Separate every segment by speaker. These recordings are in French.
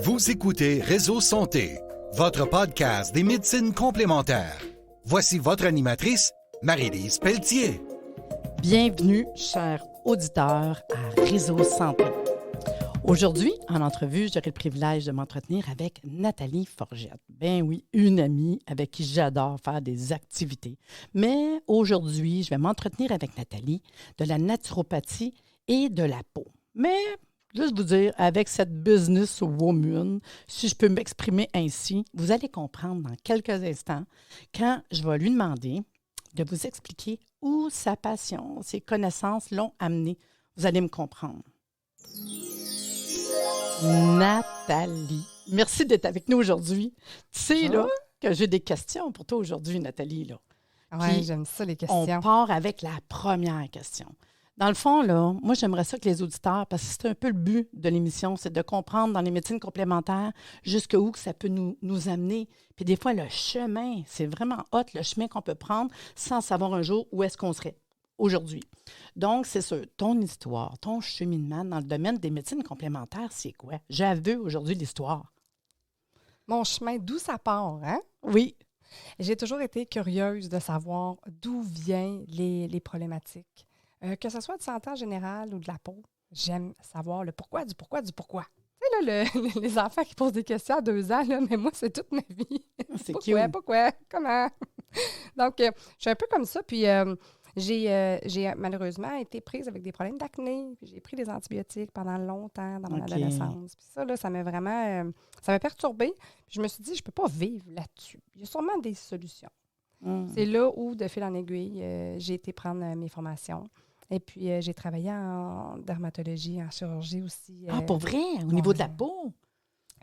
Speaker 1: Vous écoutez Réseau Santé, votre podcast des médecines complémentaires. Voici votre animatrice, Marie-Lise Pelletier.
Speaker 2: Bienvenue, chers auditeurs, à Réseau Santé. Aujourd'hui, en entrevue, j'aurai le privilège de m'entretenir avec Nathalie Forgette. Ben oui, une amie avec qui j'adore faire des activités. Mais aujourd'hui, je vais m'entretenir avec Nathalie de la naturopathie et de la peau. Mais, juste vous dire, avec cette business woman, si je peux m'exprimer ainsi, vous allez comprendre dans quelques instants quand je vais lui demander de vous expliquer où sa passion, ses connaissances l'ont amené. Vous allez me comprendre. Nathalie, merci d'être avec nous aujourd'hui. Tu sais, là, que j'ai des questions pour toi aujourd'hui, Nathalie, là.
Speaker 3: Oui, j'aime ça, les questions.
Speaker 2: On part avec la première question. Dans le fond, là, moi, j'aimerais ça que les auditeurs, parce que c'est un peu le but de l'émission, c'est de comprendre dans les médecines complémentaires jusqu'où que ça peut nous amener. Puis des fois, le chemin, c'est vraiment hot, le chemin qu'on peut prendre sans savoir un jour où est-ce qu'on serait aujourd'hui. Donc, c'est sûr, ton histoire, ton cheminement dans le domaine des médecines complémentaires, c'est quoi? J'avoue aujourd'hui l'histoire.
Speaker 3: Mon chemin, d'où ça part, hein?
Speaker 2: Oui.
Speaker 3: J'ai toujours été curieuse de savoir d'où viennent les problématiques. Que ce soit de santé en général ou de la peau, j'aime savoir le pourquoi du pourquoi du pourquoi. Tu sais, là, les enfants qui posent des questions à 2 ans, là, mais moi, c'est toute ma vie.
Speaker 2: C'est
Speaker 3: Pourquoi? Comment? Donc, je suis un peu comme ça, puis j'ai malheureusement été prise avec des problèmes d'acné. J'ai pris des antibiotiques pendant longtemps dans mon adolescence. Puis ça, là, ça m'a vraiment ça m'a perturbée. Puis je me suis dit, je ne peux pas vivre là-dessus. Il y a sûrement des solutions. C'est là où, de fil en aiguille, j'ai été prendre mes formations. Et puis, j'ai travaillé en dermatologie, en chirurgie aussi.
Speaker 2: Pour vrai? Au niveau de la peau?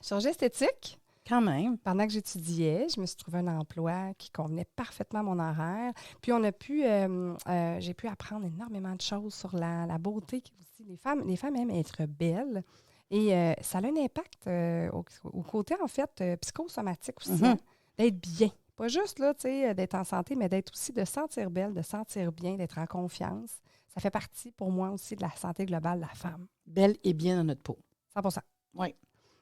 Speaker 3: Chirurgie esthétique.
Speaker 2: Quand même.
Speaker 3: Pendant que j'étudiais, je me suis trouvé un emploi qui convenait parfaitement à mon horaire. Puis, j'ai pu apprendre énormément de choses sur la beauté aussi. Les femmes aiment être belles. Et ça a un impact au côté, en fait, psychosomatique aussi, d'être bien. Pas juste, là, tu sais, d'être en santé, mais d'être aussi de sentir belle, de sentir bien, d'être en confiance. Ça fait partie, pour moi aussi, de la santé globale de la femme.
Speaker 2: Belle et bien dans notre peau.
Speaker 3: 100%.
Speaker 2: Oui.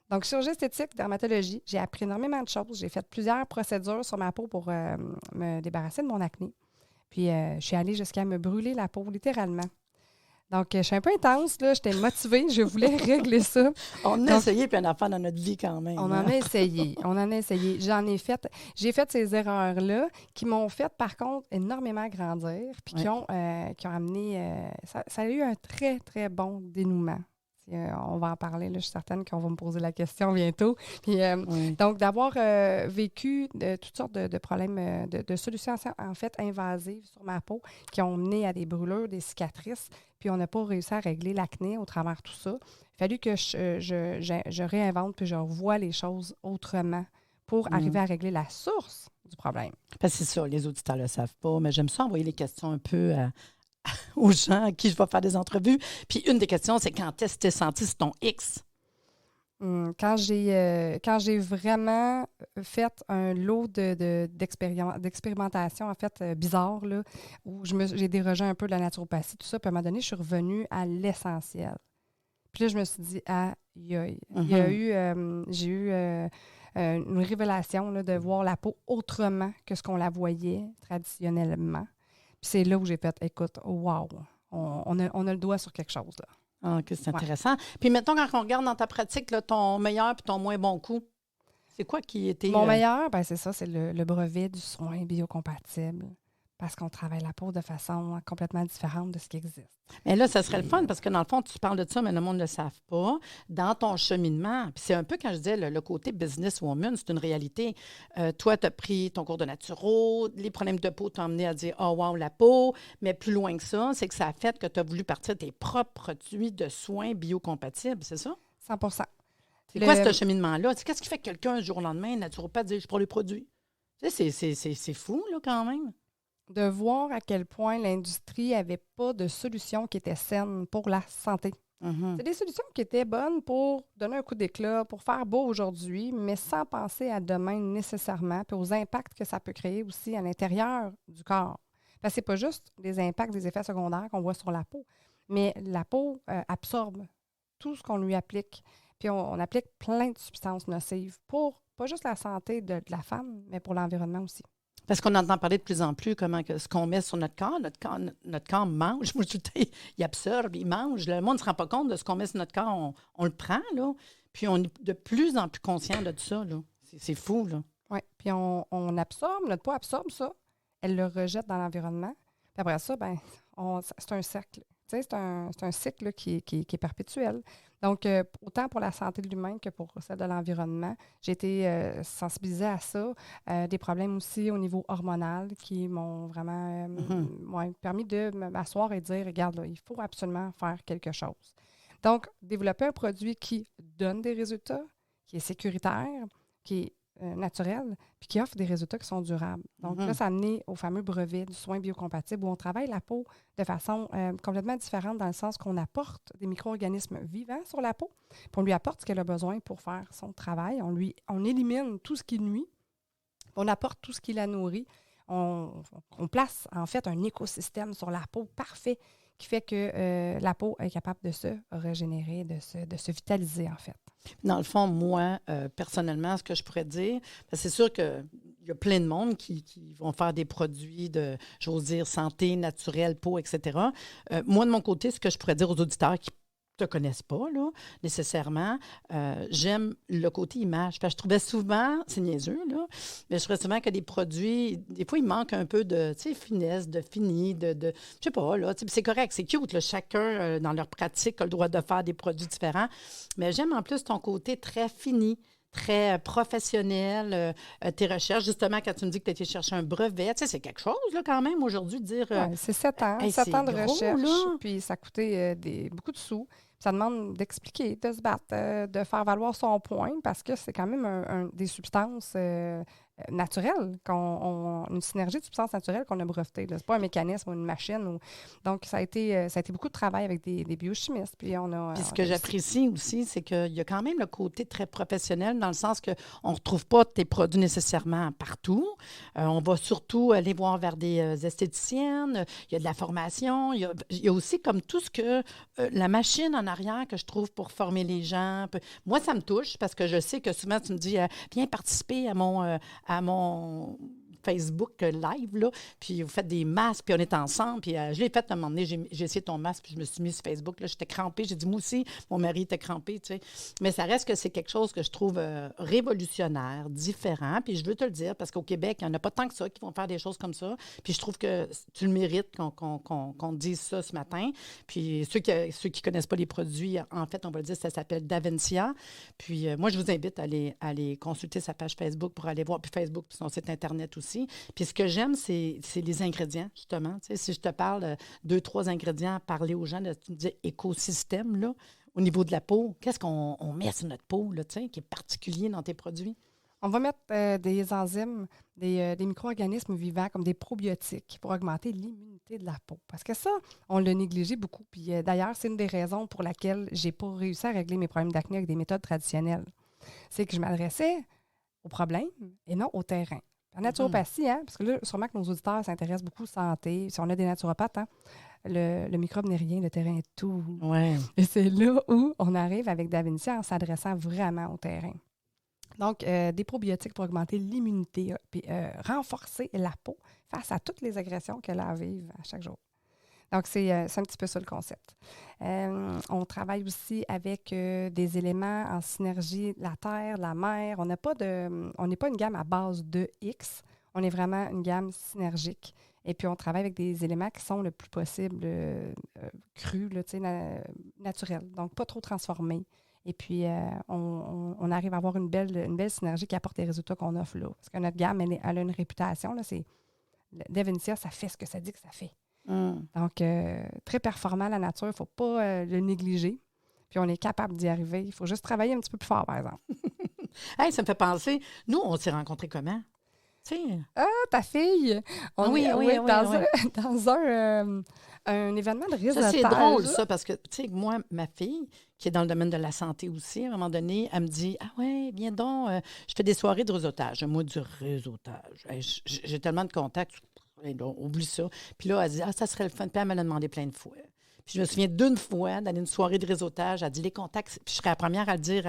Speaker 3: Donc, chirurgie esthétique, dermatologie, j'ai appris énormément de choses. J'ai fait plusieurs procédures sur ma peau pour me débarrasser de mon acné. Puis, je suis allée jusqu'à me brûler la peau, littéralement. Donc, je suis un peu intense, là. J'étais motivée. Je voulais régler ça.
Speaker 2: On a essayé, puis un enfant dans notre vie quand même.
Speaker 3: On en a essayé. J'ai fait ces erreurs-là qui m'ont fait, par contre, énormément grandir, puis qui ont amené... ça a eu un très, très bon dénouement. On va en parler, là, je suis certaine qu'on va me poser la question bientôt. Puis, donc, d'avoir vécu toutes sortes de problèmes, de solutions, en fait, invasives sur ma peau qui ont mené à des brûlures, des cicatrices, puis on n'a pas réussi à régler l'acné au travers de tout ça. Il a fallu que je réinvente puis je revoie les choses autrement pour arriver à régler la source du problème.
Speaker 2: Parce que c'est ça, les auditeurs ne le savent pas, mais j'aime ça envoyer les questions un peu aux gens à qui je vais faire des entrevues. Puis une des questions, c'est quand est-ce que tu t'es senti sur ton X?
Speaker 3: Quand j'ai vraiment fait un lot d'expérimentation, en fait, bizarre, là, où j'ai dérogé un peu de la naturopathie, tout ça, puis à un moment donné, je suis revenue à l'essentiel. Puis là, je me suis dit, aïe, aïe. J'ai eu une révélation là, de voir la peau autrement que ce qu'on la voyait traditionnellement. Puis c'est là où j'ai fait, écoute, wow, on a le doigt sur quelque chose, là.
Speaker 2: Ah, OK, c'est intéressant. Puis mettons, quand on regarde dans ta pratique, là, ton meilleur et ton moins bon coup, c'est quoi qui était...
Speaker 3: Mon meilleur, ben c'est ça, c'est le brevet du soin biocompatible. Parce qu'on travaille la peau de façon complètement différente de ce qui existe.
Speaker 2: Mais là, ça serait le fun parce que dans le fond, tu parles de ça, mais le monde ne le savent pas. Dans ton cheminement, puis c'est un peu quand je disais le côté businesswoman, c'est une réalité. Toi, tu as pris ton cours de naturo, les problèmes de peau t'ont amené à dire « Oh wow, la peau », mais plus loin que ça, c'est que ça a fait que tu as voulu partir de tes propres produits de soins biocompatibles, c'est ça?
Speaker 3: 100%.
Speaker 2: C'est quoi ce cheminement-là? Qu'est-ce qui fait que quelqu'un, un jour au lendemain, naturopathe, dit « Je prends les produits ». Tu sais, c'est fou, là, quand même.
Speaker 3: De voir à quel point l'industrie n'avait pas de solution qui était saine pour la santé. C'est des solutions qui étaient bonnes pour donner un coup d'éclat, pour faire beau aujourd'hui, mais sans penser à demain nécessairement, puis aux impacts que ça peut créer aussi à l'intérieur du corps. Parce que c'est pas juste des impacts, des effets secondaires qu'on voit sur la peau, mais la peau absorbe tout ce qu'on lui applique. Puis on applique plein de substances nocives pour pas juste la santé de la femme, mais pour l'environnement aussi.
Speaker 2: Parce qu'on entend parler de plus en plus comment que ce qu'on met sur notre corps mange. Moi, tout le temps, il absorbe, il mange. Le monde ne se rend pas compte de ce qu'on met sur notre corps. On le prend, là. Puis on est de plus en plus conscient de ça, là. C'est fou, là.
Speaker 3: Oui. Puis on absorbe, notre peau absorbe ça. Elle le rejette dans l'environnement. Puis après ça, c'est un cercle. Tu sais, c'est un cycle là, qui est perpétuel. Donc, autant pour la santé de l'humain que pour celle de l'environnement, j'ai été sensibilisée à ça. Des problèmes aussi au niveau hormonal qui m'ont vraiment permis de m'asseoir et dire, regarde, là, il faut absolument faire quelque chose. Donc, développer un produit qui donne des résultats, qui est sécuritaire, qui est naturel, puis qui offre des résultats qui sont durables. Donc là, ça a amené au fameux brevet du soin biocompatible où on travaille la peau de façon complètement différente dans le sens qu'on apporte des micro-organismes vivants sur la peau, puis on lui apporte ce qu'elle a besoin pour faire son travail. On élimine tout ce qui nuit, on apporte tout ce qui la nourrit. On place en fait un écosystème sur la peau parfait qui fait que la peau est capable de se régénérer, de se vitaliser en fait.
Speaker 2: Dans le fond, moi, personnellement, ce que je pourrais dire, c'est sûr qu'il y a plein de monde qui vont faire des produits de, j'ose dire, santé, naturelle, peau, etc. Moi, de mon côté, ce que je pourrais dire aux auditeurs qui ne te connaissent pas, là, nécessairement, j'aime le côté image. Parce que je trouvais souvent, c'est niaiseux, là, mais je trouvais souvent que des produits, des fois, il manque un peu de, finesse, de fini, de je sais pas, là, c'est correct, c'est cute, là, chacun, dans leur pratique, a le droit de faire des produits différents, mais j'aime en plus ton côté très fini, très professionnel, tes recherches. Justement, quand tu me dis que tu as été chercher un brevet, tu sais, c'est quelque chose, là, quand même, aujourd'hui, de dire...
Speaker 3: c'est 7 ans,
Speaker 2: hey,
Speaker 3: 7 ans de
Speaker 2: gros,
Speaker 3: recherche,
Speaker 2: là.
Speaker 3: puis ça a coûté beaucoup de sous. Ça demande d'expliquer, de se battre, de faire valoir son point, parce que c'est quand même des substances naturelles, une synergie de substances naturelles qu'on a brevetées. Ce n'est pas un mécanisme ou une machine. Donc, ça a été beaucoup de travail avec des biochimistes. Puis
Speaker 2: ce que j'apprécie aussi, c'est qu'il y a quand même le côté très professionnel, dans le sens qu'on ne retrouve pas tes produits nécessairement partout. On va surtout aller voir vers des esthéticiennes. Il y a de la formation. Il y a aussi comme tout ce que la machine en arrière que je trouve pour former les gens. Moi, ça me touche parce que je sais que souvent, tu me dis, viens participer à mon Facebook live, là, puis vous faites des masques, puis on est ensemble, puis je l'ai fait à un moment donné, j'ai essayé ton masque, puis je me suis mis sur Facebook, là, j'étais crampée, j'ai dit, moi aussi, mon mari était crampé, tu sais. Mais ça reste que c'est quelque chose que je trouve révolutionnaire, différent, puis je veux te le dire, parce qu'au Québec, il n'y en a pas tant que ça qui vont faire des choses comme ça, puis je trouve que tu le mérites qu'on te dise ça ce matin, puis ceux qui connaissent pas les produits, en fait, on va le dire, ça s'appelle Davencia, puis moi, je vous invite à aller consulter sa page Facebook pour aller voir, puis Facebook, puis son site Internet aussi. Puis ce que j'aime, c'est les ingrédients, justement. Tu sais, si je te parle 2-3 ingrédients, parler aux gens, tu me dis écosystème, là, au niveau de la peau, qu'est-ce qu'on met sur notre peau, là, tu sais, qui est particulier dans tes produits?
Speaker 3: On va mettre des enzymes, des micro-organismes vivants comme des probiotiques pour augmenter l'immunité de la peau. Parce que ça, on l'a négligé beaucoup. Puis d'ailleurs, c'est une des raisons pour laquelle je n'ai pas réussi à régler mes problèmes d'acné avec des méthodes traditionnelles. C'est que je m'adressais aux problèmes et non au terrain. En naturopathie, parce que là, sûrement que nos auditeurs s'intéressent beaucoup à la santé. Si on a des naturopathes, le microbe n'est rien, le terrain est tout.
Speaker 2: Ouais.
Speaker 3: Et c'est là où on arrive avec Davencia en s'adressant vraiment au terrain. Donc, des probiotiques pour augmenter l'immunité, puis renforcer la peau face à toutes les agressions qu'elle a à vivre à chaque jour. Donc, c'est un petit peu ça le concept. On travaille aussi avec des éléments en synergie, la terre, la mer. On n'est pas une gamme à base de X. On est vraiment une gamme synergique. Et puis, on travaille avec des éléments qui sont le plus possible crus, naturels. Donc, pas trop transformés. Et puis, on arrive à avoir une belle synergie qui apporte les résultats qu'on offre là. Parce que notre gamme, elle a une réputation. Là, Davencia, ça fait ce que ça dit que ça fait. Donc, très performant la nature, il ne faut pas le négliger. Puis on est capable d'y arriver. Il faut juste travailler un petit peu plus fort, par exemple.
Speaker 2: Hey, ça me fait penser, nous, on s'est rencontrés comment? Tu sais.
Speaker 3: Ah, ta fille! Dans un événement de réseautage.
Speaker 2: Ça, c'est drôle, ça, parce que, tu sais, moi, ma fille, qui est dans le domaine de la santé aussi, à un moment donné, elle me dit, ah ouais, viens donc, je fais des soirées de réseautage. Moi, du réseautage. Hey, j'ai tellement de contacts. Oublie ça. Puis là, elle dit, ça serait le fun. Puis elle me l'a demandé plein de fois. Puis je me souviens d'une fois, dans une soirée de réseautage, elle dit les contacts, puis je serais la première à le dire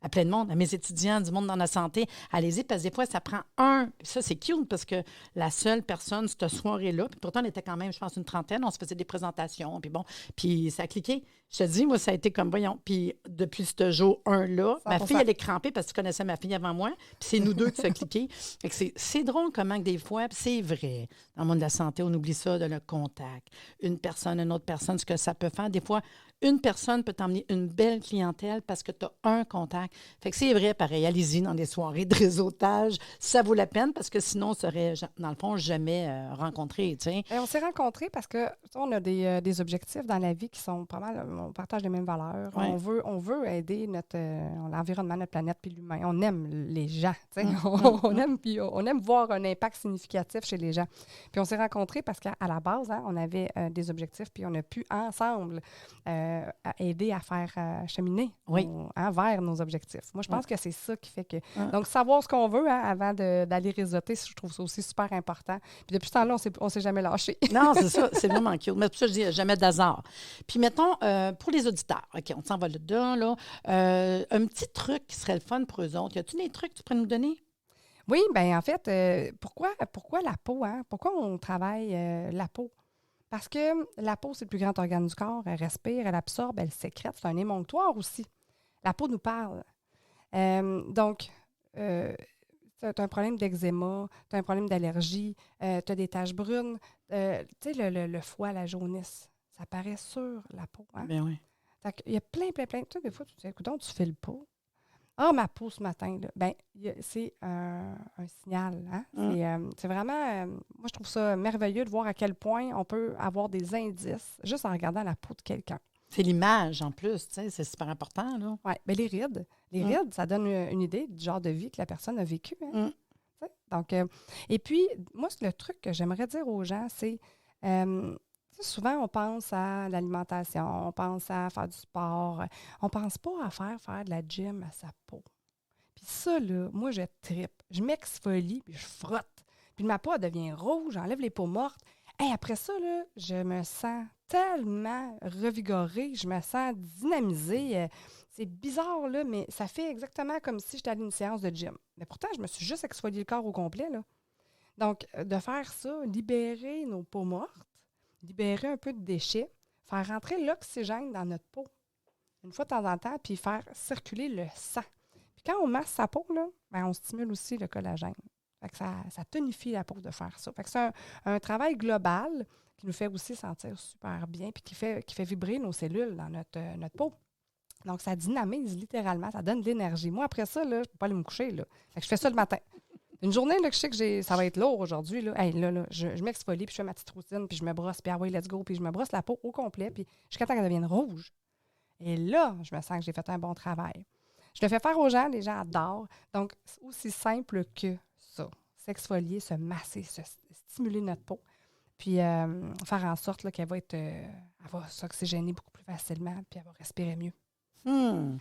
Speaker 2: à plein de monde, à mes étudiants, du monde dans la santé, allez-y, parce que des fois, ça prend un. Puis ça, c'est cute, parce que la seule personne, cette soirée-là, puis pourtant, on était quand même, je pense, une trentaine, on se faisait des présentations, puis bon, puis ça a cliqué. Je te dis, moi, ça a été comme, voyons, puis depuis ce jour 1-là, ma fille, elle est crampée parce que tu connaissais ma fille avant moi, puis c'est nous deux qui se cliqué. Fait que c'est drôle comment que des fois, puis c'est vrai, dans le monde de la santé, on oublie ça, de le contact. Une personne, une autre personne, ce que ça peut faire. Des fois, une personne peut t'emmener une belle clientèle parce que tu as un contact. Fait que c'est vrai, pareil, allez-y dans des soirées de réseautage. Ça vaut la peine parce que sinon, on serait, dans le fond, jamais rencontrés.
Speaker 3: On s'est rencontrés parce que on a des objectifs dans la vie qui sont pas mal. On partage les mêmes valeurs.
Speaker 2: Ouais.
Speaker 3: On veut aider l'environnement, notre planète puis l'humain. On aime les gens. On aime voir un impact significatif chez les gens. Puis on s'est rencontrés parce qu'à la base, on avait des objectifs puis on a pu ensemble aider à faire cheminer vers nos objectifs. Moi, je pense que c'est ça qui fait que... Donc, savoir ce qu'on veut avant d'aller réseauter, je trouve ça aussi super important. Puis depuis ce temps-là, on ne s'est jamais lâché.
Speaker 2: Non, c'est ça. C'est vraiment cute. Mais pour ça, je dis jamais d'hasard. Puis mettons, pour les auditeurs, OK, on s'en va là-dedans, là. Un petit truc qui serait le fun pour eux autres. Y a-t-il des trucs que tu pourrais nous donner?
Speaker 3: Oui, bien en fait, pourquoi la peau? Pourquoi on travaille la peau? Parce que la peau, c'est le plus grand organe du corps. Elle respire, elle absorbe, elle sécrète. C'est un émonctoire aussi. La peau nous parle. Donc, tu as un problème d'eczéma, tu as un problème d'allergie, tu as des taches brunes. Tu sais, le foie, la jaunisse, ça apparaît sur la peau.
Speaker 2: Bien oui.
Speaker 3: Il y a plein. Tu sais, des fois, tu te dis, écoute, tu fais le pot. Ah, ma peau ce matin, là. Ben, c'est un signal. C'est vraiment, moi, je trouve ça merveilleux de voir à quel point on peut avoir des indices juste en regardant la peau de quelqu'un.
Speaker 2: C'est l'image en plus, tu sais, c'est super important, là.
Speaker 3: Oui, bien les rides. Les rides, ça donne une idée du genre de vie que la personne a vécu. Donc, et puis, moi, le truc que j'aimerais dire aux gens, c'est souvent, on pense à l'alimentation, on pense à faire du sport, on ne pense pas à faire de la gym à sa peau. Puis ça, là, moi, je trippe. Je m'exfolie, puis je frotte. Puis ma peau, elle devient rouge, j'enlève les peaux mortes. Et après ça, là, je me sens tellement revigorée, je me sens dynamisée. C'est bizarre, là, mais ça fait exactement comme si j'étais allée à une séance de gym. Mais pourtant, je me suis juste exfolié le corps au complet, là. Donc, de faire ça, libérer nos peaux mortes, libérer un peu de déchets, faire rentrer l'oxygène dans notre peau, une fois de temps en temps, puis faire circuler le sang. Puis quand on masse sa peau, là, ben on stimule aussi le collagène. Fait que ça tonifie la peau de faire ça. Fait que c'est un travail global qui nous fait aussi sentir super bien, puis qui fait vibrer nos cellules dans notre peau. Donc, ça dynamise littéralement, ça donne de l'énergie. Moi, après ça, là, je ne peux pas aller me coucher. Là. Fait que je fais ça le matin. Une journée là, que je sais que ça va être lourd aujourd'hui, là, je m'exfolie, puis je fais ma petite routine, puis je me brosse, puis let's go, puis je me brosse la peau au complet, puis jusqu'à temps qu'elle devienne rouge. Et là, je me sens que j'ai fait un bon travail. Je le fais faire aux gens, les gens adorent. Donc, c'est aussi simple que ça. S'exfolier, se masser, stimuler notre peau, puis faire en sorte là, qu'elle va s'oxygéner beaucoup plus facilement, puis elle va respirer mieux.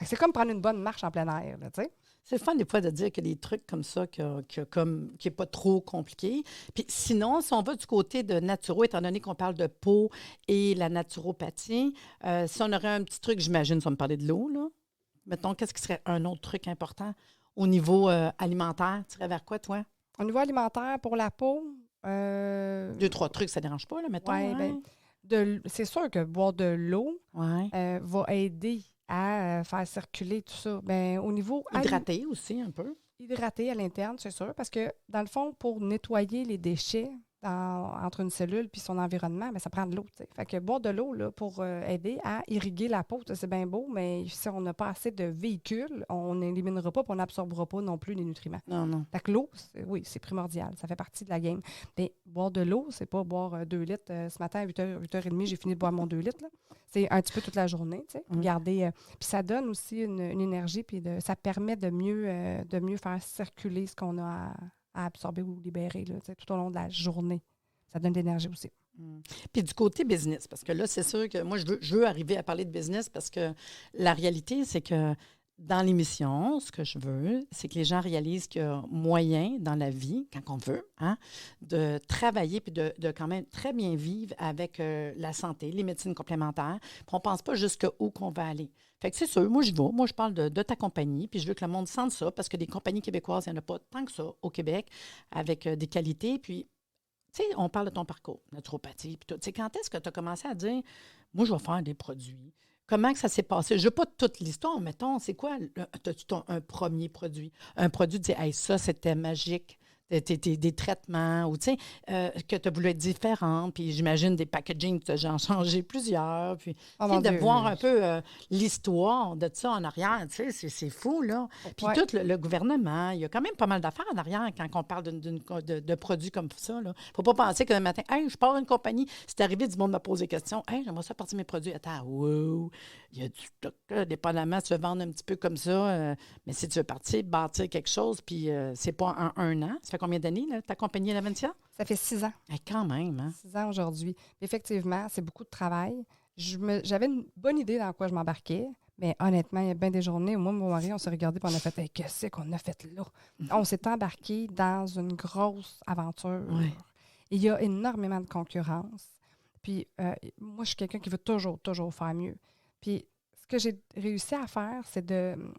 Speaker 3: C'est comme prendre une bonne marche en plein air, tu sais.
Speaker 2: C'est le fun des fois de dire que des trucs comme ça qui n'est pas trop compliqué. Puis sinon, si on va du côté de naturo, étant donné qu'on parle de peau et la naturopathie, si on aurait un petit truc, j'imagine, ça va me parler de l'eau, là. Mettons, qu'est-ce qui serait un autre truc important au niveau alimentaire? Tu irais vers quoi, toi?
Speaker 3: Au niveau alimentaire, pour la peau...
Speaker 2: 2-3 trucs, ça ne dérange pas, là, mettons.
Speaker 3: Oui, bien, c'est sûr que boire de l'eau va aider à faire circuler tout ça. Bien, au niveau...
Speaker 2: Hydrater aussi un peu.
Speaker 3: Hydrater à l'interne, c'est sûr, parce que, dans le fond, pour nettoyer les déchets entre une cellule puis son environnement, bien, ça prend de l'eau. T'sais. Fait que boire de l'eau là, pour aider à irriguer la peau, c'est bien beau, mais si on n'a pas assez de véhicules, on n'éliminera pas et on n'absorbera pas non plus les nutriments.
Speaker 2: Non.
Speaker 3: Fait que l'eau, c'est primordial. Ça fait partie de la game. Mais boire de l'eau, c'est pas boire 2 litres. Ce matin, à 8h30, j'ai fini de boire mon 2 litres. Là. C'est un petit peu toute la journée. Garder, puis ça donne aussi une énergie, puis ça permet de mieux faire circuler ce qu'on a à absorber ou libérer là, tout au long de la journée. Ça donne de l'énergie aussi.
Speaker 2: Puis du côté business, parce que là, c'est sûr que moi, je veux arriver à parler de business parce que la réalité, c'est que dans l'émission, ce que je veux, c'est que les gens réalisent qu'il y a moyen dans la vie, quand on veut, de travailler puis de quand même très bien vivre avec la santé, les médecines complémentaires. Puis on ne pense pas jusqu'où qu'on va aller. Fait que c'est sûr, moi, j'y vais. Moi, je parle de ta compagnie, puis je veux que le monde sente ça, parce que des compagnies québécoises, il n'y en a pas tant que ça au Québec, avec des qualités. Puis, tu sais, on parle de ton parcours, naturopathie, puis tout. Tu sais, quand est-ce que tu as commencé à dire, moi, je vais faire des produits? Comment que ça s'est passé? Je ne veux pas toute l'histoire, mettons. C'est quoi? As-tu un premier produit? Un produit, tu dis, hey, ça, c'était magique. Des traitements, ou tu sais, que tu as voulu être différente, puis j'imagine des packaging, tu as changé plusieurs, puis de voir un peu l'histoire de ça en arrière, tu sais, c'est fou, là. Puis tout le gouvernement, il y a quand même pas mal d'affaires en arrière quand on parle de produits comme ça, là. Faut pas penser que le matin, hey, je pars une compagnie, c'est arrivé, du monde me pose des questions, hey, j'aimerais ça partir mes produits. Attends, wow, il y a du stock, là, dépendamment, tu veux vendre un petit peu comme ça, mais si tu veux bâtir quelque chose, puis c'est pas en un an, ça fait combien d'années, là, ta compagnie Laventia?
Speaker 3: Ça fait 6 ans.
Speaker 2: Quand même, hein?
Speaker 3: 6 ans aujourd'hui. Effectivement, c'est beaucoup de travail. J'avais une bonne idée dans quoi je m'embarquais, mais honnêtement, il y a bien des journées où moi et mon mari, on s'est regardé et on a fait hey, « Qu'est-ce qu'on a fait là? » On s'est embarqué dans une grosse aventure.
Speaker 2: Ouais.
Speaker 3: Il y a énormément de concurrence. Puis moi, je suis quelqu'un qui veut toujours faire mieux. Puis ce que j'ai réussi à faire, c'est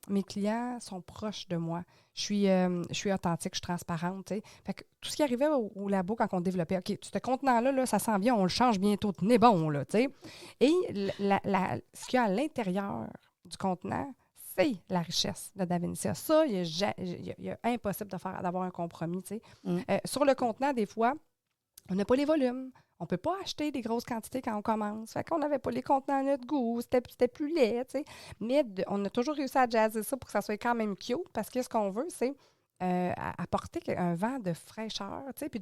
Speaker 3: mes clients sont proches de moi. Je suis authentique, je suis transparente. T'sais. Fait que tout ce qui arrivait au labo quand on développait, OK, ce contenant-là, là, ça sent bien, on le change bientôt, tenez bon, là, t'sais. Et ce qu'il y a à l'intérieur du contenant, c'est la richesse de Davincia. Ça, il y a impossible d'avoir un compromis. Sur le contenant, des fois, on n'a pas les volumes. On ne peut pas acheter des grosses quantités quand on commence. Fait qu'on n'avait pas les contenants à notre goût. C'était plus laid, tu sais. Mais on a toujours réussi à jazzer ça pour que ça soit quand même cute parce que ce qu'on veut, c'est apporter un vent de fraîcheur, tu sais, puis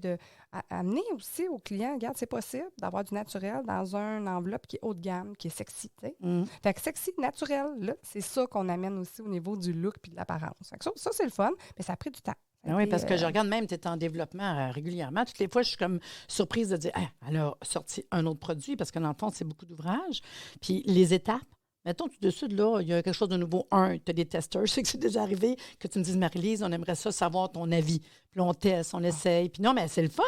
Speaker 3: amener aussi aux clients, regarde, c'est possible d'avoir du naturel dans une enveloppe qui est haut de gamme, qui est sexy, tu sais. Fait que sexy, naturel, là, c'est ça qu'on amène aussi au niveau du look puis de l'apparence. Fait que ça, c'est le fun, mais ça a pris du temps.
Speaker 2: Oui, parce que je regarde même, tu es en développement régulièrement. Toutes les fois, je suis comme surprise de dire, elle a sorti un autre produit, parce que dans le fond, c'est beaucoup d'ouvrages. Puis les étapes, mettons, tout de suite, là, il y a quelque chose de nouveau. Tu as des testeurs. Je sais que c'est déjà arrivé que tu me dises, Marie-Lise, on aimerait ça savoir ton avis. Puis là, on teste, on essaye. Puis non, mais c'est le fun.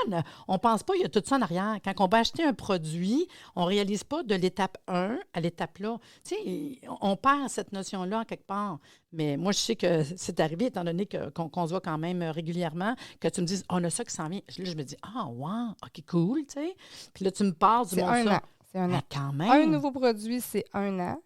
Speaker 2: On pense pas, il y a tout ça en arrière. Quand on va acheter un produit, on réalise pas de l'étape 1 à l'étape là. Tu sais, on perd cette notion-là en quelque part. Mais moi, je sais que c'est arrivé, étant donné qu'on se voit quand même régulièrement, que tu me dises, on a ça qui s'en vient. Là, je me dis, wow, OK, cool, tu sais. Puis là, tu me parles du monde ça.
Speaker 3: C'est un an.
Speaker 2: Quand même.
Speaker 3: Un nouveau produit, c'est 1 an.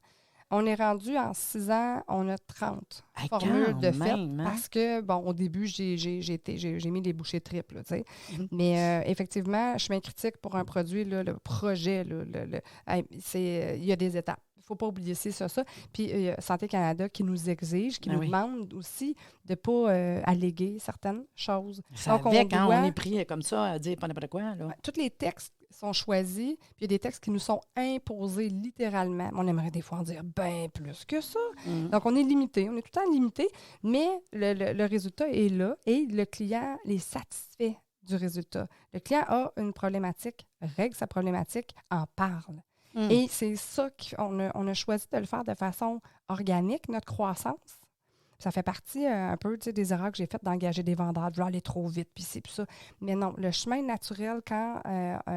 Speaker 3: On est rendu en 6 ans, on a 30 formules de fait parce que, bon, au début, j'ai mis des bouchées triples, tu sais. Mais effectivement, chemin critique pour un produit, là, le projet, il y a des étapes. Il ne faut pas oublier ça. Puis, il y a Santé Canada qui nous exige, qui nous demande aussi de ne pas alléguer certaines choses.
Speaker 2: Ça
Speaker 3: donc,
Speaker 2: quand on est pris comme ça à dire pas n'importe quoi. Là.
Speaker 3: Tous les textes sont choisis, puis il y a des textes qui nous sont imposés littéralement. On aimerait des fois en dire bien plus que ça. Donc, on est limité. On est tout le temps limité, mais le résultat est là et le client est satisfait du résultat. Le client a une problématique, règle sa problématique, en parle. Et c'est ça qu'on a choisi de le faire de façon organique, notre croissance. Ça fait partie un peu des erreurs que j'ai faites d'engager des vendeurs, de vouloir aller trop vite, puis c'est ça. Mais non, le chemin naturel, quand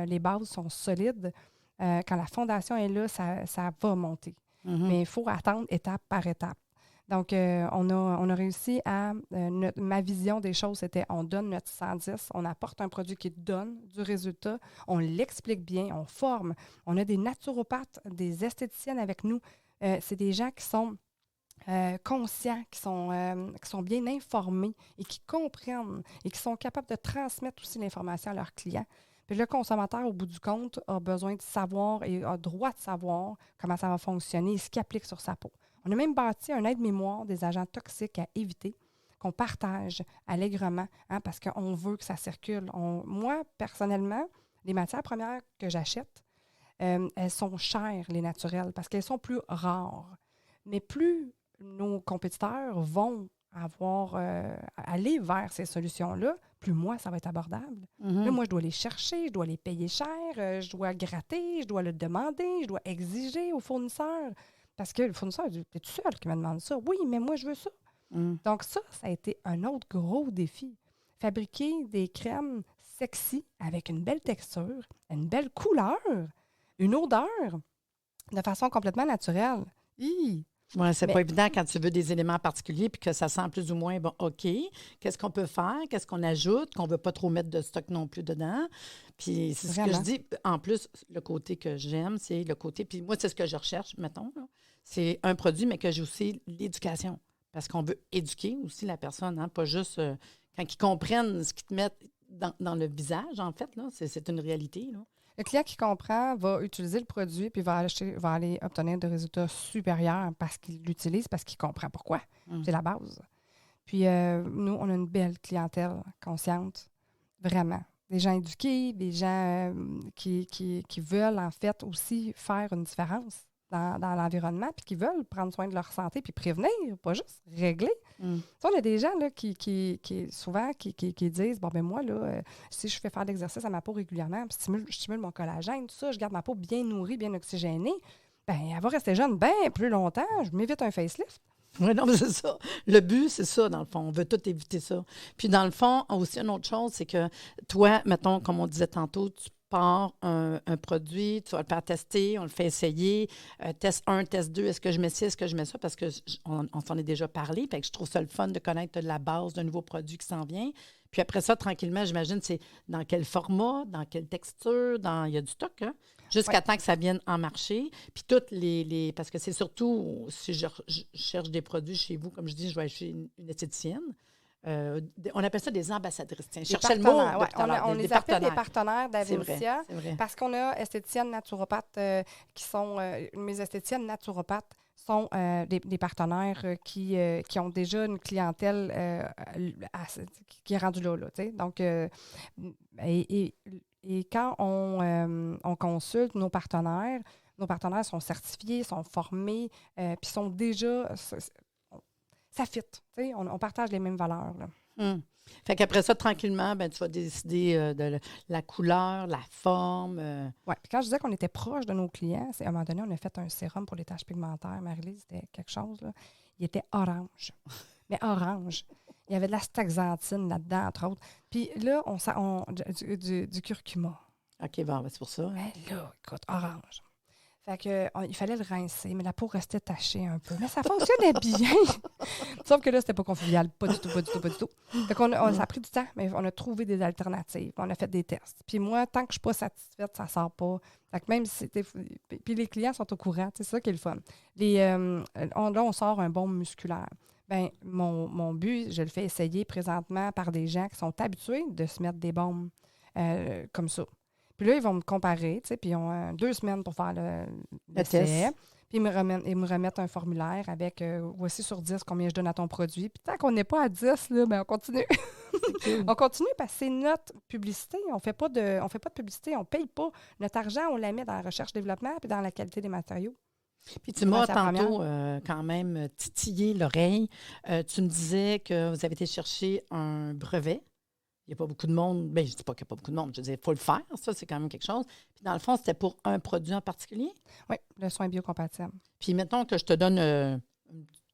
Speaker 3: les bases sont solides, quand la fondation est là, ça va monter. Mais il faut attendre étape par étape. Donc, on a réussi à... ma vision des choses, c'était on donne notre 110, on apporte un produit qui donne du résultat, on l'explique bien, on forme. On a des naturopathes, des esthéticiennes avec nous. C'est des gens qui sont conscients, qui sont bien informés et qui comprennent et qui sont capables de transmettre aussi l'information à leurs clients. Puis le consommateur, au bout du compte, a besoin de savoir et a droit de savoir comment ça va fonctionner et ce qu'il applique sur sa peau. On a même bâti un aide-mémoire des agents toxiques à éviter qu'on partage allègrement parce qu'on veut que ça circule. Moi, personnellement, les matières premières que j'achète, elles sont chères, les naturelles, parce qu'elles sont plus rares. Mais plus nos compétiteurs vont aller vers ces solutions-là, plus moi, ça va être abordable. Là, moi, je dois les chercher, je dois les payer cher, je dois gratter, je dois le demander, je dois exiger aux fournisseurs. Parce que le fournisseur dit, t'es tout seul qui me demande ça. Oui, mais moi, je veux ça. Donc ça a été un autre gros défi. Fabriquer des crèmes sexy avec une belle texture, une belle couleur, une odeur, de façon complètement naturelle.
Speaker 2: Oui, c'est pas évident quand tu veux des éléments particuliers puis que ça sent plus ou moins, bon, OK, qu'est-ce qu'on peut faire, qu'est-ce qu'on ajoute, qu'on ne veut pas trop mettre de stock non plus dedans. Puis c'est ce que je dis. En plus, le côté que j'aime, c'est le côté, puis moi, c'est ce que je recherche, mettons, là. C'est un produit, mais que j'ai aussi l'éducation. Parce qu'on veut éduquer aussi la personne, hein, pas juste quand ils comprennent ce qu'ils te mettent dans le visage, en fait, là, c'est une réalité, là.
Speaker 3: Le client qui comprend va utiliser le produit puis va aller obtenir des résultats supérieurs parce qu'il l'utilise, parce qu'il comprend pourquoi. C'est la base. Puis nous, on a une belle clientèle consciente, vraiment. Des gens éduqués, des gens qui veulent en fait aussi faire une différence dans l'environnement puis qui veulent prendre soin de leur santé puis prévenir, pas juste régler. On a des gens là, qui souvent qui disent, bon, ben moi, là, si je fais faire de l'exercice à ma peau régulièrement, je stimule mon collagène, tout ça, je garde ma peau bien nourrie, bien oxygénée, ben elle va rester jeune bien plus longtemps, je m'évite un facelift.
Speaker 2: Oui, non, mais c'est ça. Le but, c'est ça, dans le fond. On veut tout éviter ça. Puis, dans le fond, aussi, une autre chose, c'est que toi, mettons, comme on disait tantôt, tu pars un produit, tu vas le faire tester, on le fait essayer, test 1, test 2, est-ce que je mets ci, est-ce que je mets ça? Parce qu'on s'en est déjà parlé, fait que je trouve ça le fun de connaître la base d'un nouveau produit qui s'en vient. Puis après ça, tranquillement, j'imagine, c'est dans quel format, dans quelle texture, il y a du stock, hein? Jusqu'à temps que ça vienne en marché. Puis toutes les parce que c'est surtout, si je cherche des produits chez vous, comme je dis, je vais aller chez une esthéticienne. On appelle ça des ambassadrices. Tiens, je cherchais le mot.
Speaker 3: Ouais, on les appelle des partenaires d'Avincia parce qu'on a esthéticiennes naturopathes qui sont... mes esthéticiennes naturopathes sont des partenaires qui ont déjà une clientèle qui est rendue là. Donc, et quand on consulte nos partenaires sont certifiés, sont formés, puis sont déjà... Ça fit, on partage les mêmes valeurs. Là.
Speaker 2: Fait qu'après ça, tranquillement, ben, tu vas décider de la couleur, la forme.
Speaker 3: Oui, puis quand je disais qu'on était proche de nos clients, à un moment donné, on a fait un sérum pour les taches pigmentaires. Marie-Lise, c'était quelque chose, là. Il était orange. Mais orange. Il y avait de la staxanthine là-dedans, entre autres. Puis là, du curcuma.
Speaker 2: OK, bon, ben, c'est pour ça.
Speaker 3: Mais là, écoute, orange. Fait que, il fallait le rincer, mais la peau restait tachée un peu. Mais ça fonctionnait bien. Sauf que là, c'était pas convivial. Pas du tout. Fait qu'on ça a pris du temps, mais on a trouvé des alternatives. On a fait des tests. Puis moi, tant que je suis pas satisfaite, ça sort pas. Fait que même si c'était... Puis les clients sont au courant. C'est ça qui est le fun. Là, on sort un baume musculaire. Bien, mon but, je le fais essayer présentement par des gens qui sont habitués de se mettre des baumes comme ça. Puis là, ils vont me comparer, puis ils ont 2 semaines pour faire le test. Puis ils me remettent un formulaire avec voici sur 10 combien je donne à ton produit. Puis tant qu'on n'est pas à 10, là, ben on continue. On continue parce que c'est notre publicité. On fait pas de publicité, on ne paye pas. Notre argent, on la met dans la recherche-développement puis dans la qualité des matériaux.
Speaker 2: Puis tu m'as tantôt quand même titillé l'oreille. Tu me disais que vous avez été chercher un brevet. Il n'y a pas beaucoup de monde. Bien, je ne dis pas qu'il n'y a pas beaucoup de monde. Je dis, il faut le faire. Ça, c'est quand même quelque chose. Puis, dans le fond, c'était pour un produit en particulier?
Speaker 3: Oui, le soin biocompatible.
Speaker 2: Puis, mettons que je te donne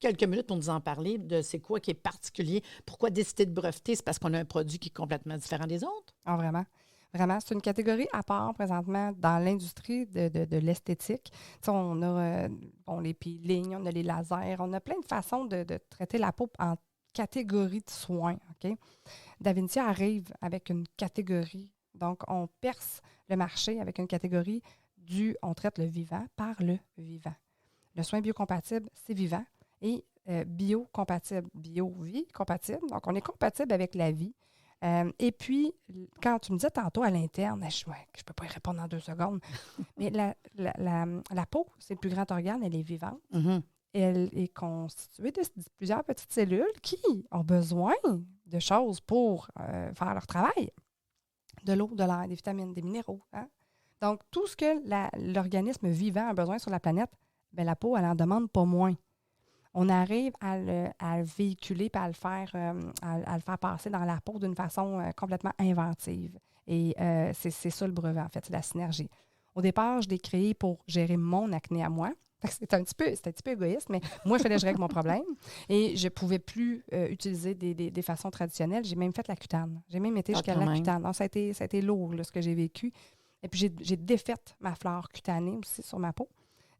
Speaker 2: quelques minutes pour nous en parler de c'est quoi qui est particulier. Pourquoi décider de breveter? C'est parce qu'on a un produit qui est complètement différent des autres?
Speaker 3: Ah, vraiment. Vraiment, c'est une catégorie à part présentement dans l'industrie de l'esthétique. Tu sais, on a les peelings, on a les lasers, on a plein de façons de traiter la peau en catégorie de soins, OK? Davincia arrive avec une catégorie. Donc, on perce le marché avec une catégorie on traite le vivant par le vivant. Le soin biocompatible, c'est vivant. Et biocompatible, bio-vie compatible. Donc, on est compatible avec la vie. Et puis, quand tu me disais tantôt à l'interne, je ne peux pas y répondre en 2 secondes, mais la peau, c'est le plus grand organe, elle est vivante.
Speaker 2: Mm-hmm.
Speaker 3: Elle est constituée de plusieurs petites cellules qui ont besoin de choses pour faire leur travail. De l'eau, de l'air, des vitamines, des minéraux. Hein? Donc, tout ce que l'organisme vivant a besoin sur la planète, bien, la peau, elle n'en demande pas moins. On arrive à le véhiculer et à le faire passer dans la peau d'une façon complètement inventive. Et c'est ça le brevet, en fait, c'est la synergie. Au départ, je l'ai créé pour gérer mon acné à moi. Fait que c'était un petit peu égoïste, mais moi, il fallait que je règle mon problème. Et je ne pouvais plus utiliser des façons traditionnelles. J'ai même fait la cutane. J'ai même été jusqu'à la cutane. Donc, ça a été lourd, là, ce que j'ai vécu. Et puis, j'ai défaite ma flore cutanée aussi sur ma peau.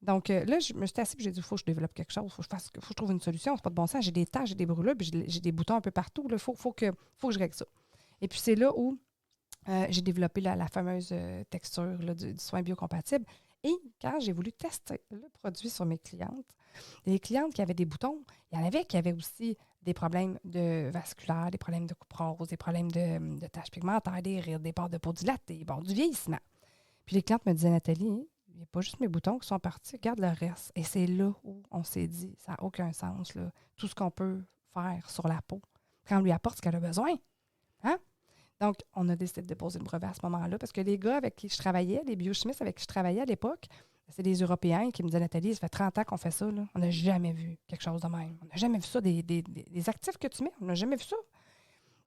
Speaker 3: Donc, là, je me suis assise et j'ai dit, il faut que je développe quelque chose. Il faut que je trouve une solution. C'est pas de bon sens. J'ai des taches, j'ai des brûlures, puis j'ai des boutons un peu partout. Il faut que je règle ça. Et puis, c'est là où j'ai développé la fameuse texture là, du soin biocompatible. Et quand j'ai voulu tester le produit sur mes clientes, les clientes qui avaient des boutons, il y en avait qui avaient aussi des problèmes vasculaires, des problèmes de coupe rose, des problèmes de taches pigmentaires, des rides, des pores de peau dilatées, du vieillissement. Puis les clientes me disaient, Nathalie, il n'y a pas juste mes boutons qui sont partis, regarde le reste. Et c'est là où on s'est dit, ça n'a aucun sens, là, tout ce qu'on peut faire sur la peau, quand on lui apporte ce qu'elle a besoin. Hein? Donc, on a décidé de déposer le brevet à ce moment-là parce que les gars avec qui je travaillais, les biochimistes avec qui je travaillais à l'époque, c'est des Européens qui me disaient, Nathalie, ça fait 30 ans qu'on fait ça. Là. On n'a jamais vu quelque chose de même. On n'a jamais vu ça, des actifs que tu mets. On n'a jamais vu ça.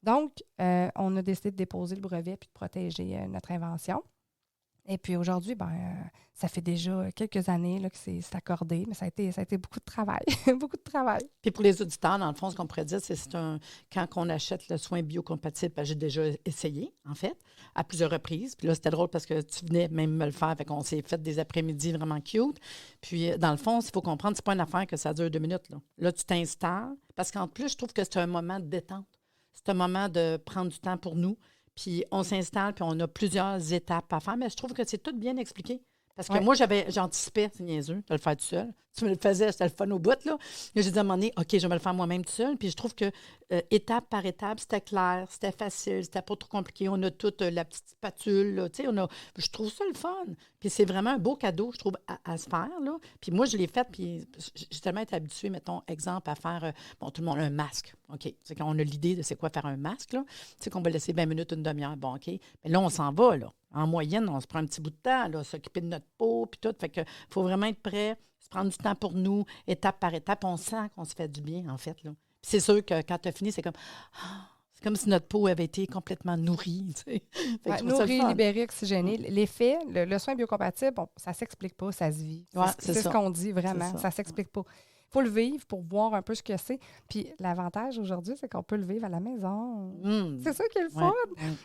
Speaker 3: Donc, on a décidé de déposer le brevet puis de protéger notre invention. Et puis aujourd'hui, ça fait déjà quelques années là, que c'est accordé, mais ça a été beaucoup de travail. Beaucoup de travail.
Speaker 2: Puis pour les auditeurs, dans le fond, ce qu'on pourrait dire, c'est quand on achète le soin biocompatible, j'ai déjà essayé, en fait, à plusieurs reprises. Puis là, c'était drôle parce que tu venais même me le faire, fait qu'on s'est fait des après-midi vraiment cute. Puis dans le fond, il faut comprendre, c'est pas une affaire que ça dure 2 minutes. Là, tu t'installes, parce qu'en plus, je trouve que c'est un moment de détente. C'est un moment de prendre du temps pour nous. Puis on s'installe, puis on a plusieurs étapes à faire. Mais je trouve que c'est tout bien expliqué. Parce que moi, j'anticipais, c'est niaiseux, de le faire tout seul. Tu me le faisais, c'était le fun au bout, là. J'ai dit à un moment donné, OK, je vais me le faire moi-même tout seul. Puis je trouve que étape par étape, c'était clair, c'était facile, c'était pas trop compliqué. On a toute la petite spatule, là. Tu sais, je trouve ça le fun. Puis c'est vraiment un beau cadeau, je trouve, à se faire, là. Puis moi, je l'ai fait, puis j'ai tellement été habituée, mettons, exemple, à faire, tout le monde a un masque. OK. C'est quand on a l'idée de c'est quoi faire un masque, là. Tu sais, qu'on va laisser 20 minutes, une demi-heure. Bon, OK. Mais là, on s'en va, là. En moyenne, on se prend un petit bout de temps, là, s'occuper de notre peau, puis tout. Fait que faut vraiment être prêt, se prendre du temps pour nous, étape par étape. On sent qu'on se fait du bien, en fait, là. Puis c'est sûr que quand tu as fini, c'est comme si notre peau avait été complètement nourrie, tu sais.
Speaker 3: Nourrie, libérée, oxygénée. L'effet, le soin biocompatible, ça ne s'explique pas, ça se vit.
Speaker 2: Ouais,
Speaker 3: c'est ce qu'on dit vraiment, ça ne s'explique pas. Il faut le vivre pour voir un peu ce que c'est. Puis l'avantage aujourd'hui, c'est qu'on peut le vivre à la maison. C'est ça qui est le fun.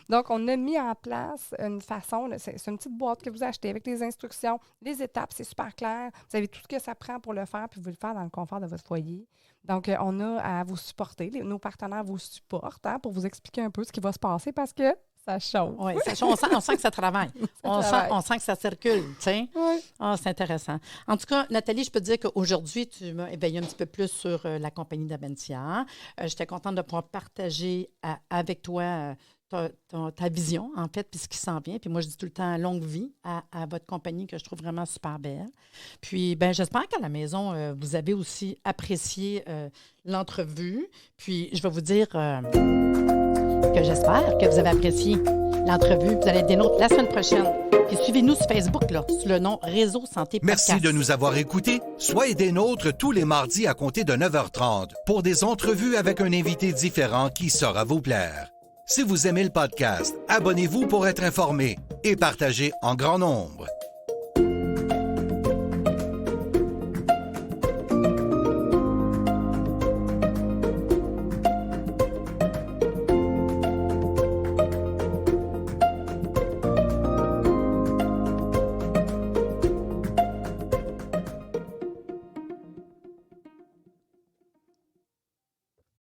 Speaker 3: Donc, on a mis en place une façon, c'est une petite boîte que vous achetez avec les instructions, les étapes, c'est super clair. Vous savez tout ce que ça prend pour le faire, puis vous le faire dans le confort de votre foyer. Donc, on a à vous supporter. Nos partenaires vous supportent pour vous expliquer un peu ce qui va se passer parce que ça chauffe.
Speaker 2: Oui, ça chauffe. On sent que ça travaille. On sent que ça circule, tu sais. Oui. C'est intéressant. En tout cas, Nathalie, je peux te dire qu'aujourd'hui, tu m'as éveillé un petit peu plus sur la compagnie d'Aventia. J'étais contente de pouvoir partager avec toi ta vision, en fait, puis ce qui s'en vient. Puis moi, je dis tout le temps longue vie à votre compagnie que je trouve vraiment super belle. Puis, j'espère qu'à la maison, vous avez aussi apprécié l'entrevue. Puis, je vais vous dire que j'espère que vous avez apprécié l'entrevue. Vous allez être des nôtres la semaine prochaine. Puis suivez-nous sur Facebook, là, sous le nom Réseau Santé Podcast.
Speaker 1: Merci de nous avoir écoutés. Soyez des nôtres tous les mardis à compter de 9h30 pour des entrevues avec un invité différent qui saura vous plaire. Si vous aimez le podcast, abonnez-vous pour être informé et partagez en grand nombre.